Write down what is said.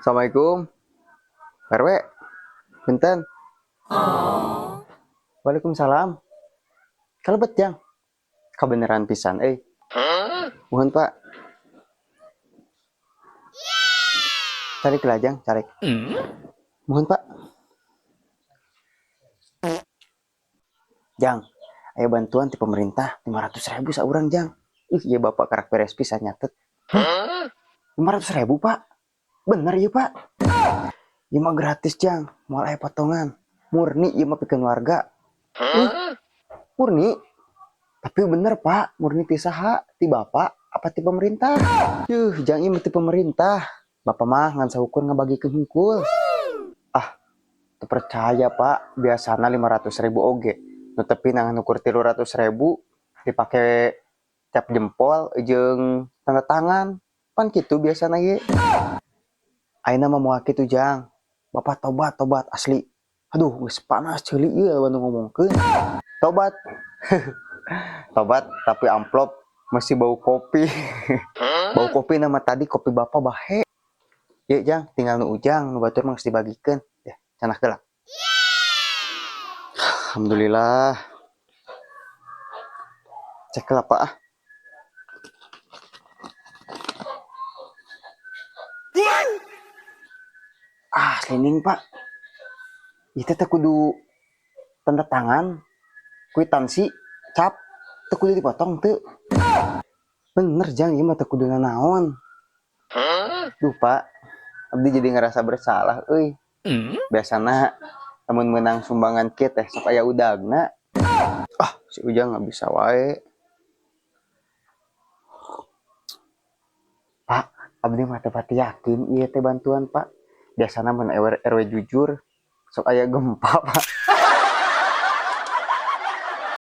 Assalamualaikum, RW, Benten. Waalaikumsalam. Kalebet jang, kebenaran pisan, mohon pak. Carik lajang, carik. Mohon pak. Jang, ayo bantuan di pemerintah 500.000 saurang jang. Iya bapak karak beres pisan nyatet. 500.000 pak, bener ya pak. Iya mah gratis jang, mau aya potongan. Murni iya mah pikeun warga. Murni, tapi bener pak, murni ti saha? Ti bapak apa ti pemerintah? Jang ieu ti pemerintah. Bapak mah ngan saukur ngabagikeun hungkul. Teu percaya pak, biasana 500.000 oge. Nu tepi nangan ukur 300.000 dipake cap jempol jeung tanda tangan. Pan kitu biasana ge. Ayeuna mah moal kitu jang. Bapak tobat asli. Aduh, geus panas ceuli ieu lawan ngomongkeun. Tobat. Tobat tapi amplop masih bau kopi. Bau kopi nama tadi kopi bapak bahe. Yuk jang, tinggal nu ujang, nu batur mah geus dibagikeun. Ya, cenah geulak. Alhamdulillah. Cek lah pak ah. Slining pak. Itu teh kudu tanda tangan, kwitansi, cap, teu kudu dipotong teu. Bener jang ieu mah teu kudu nanaon. Duh pak, abdi jadi ngerasa bersalah euy. Biasana lamun menang sumbangan kieu teh sok aya udagna. Si Ujang nggak bisa wae. Pak, abdi mah teu pati yakin ieu teh bantuan pak. Biasana mun RW jujur sok aya gempa pak.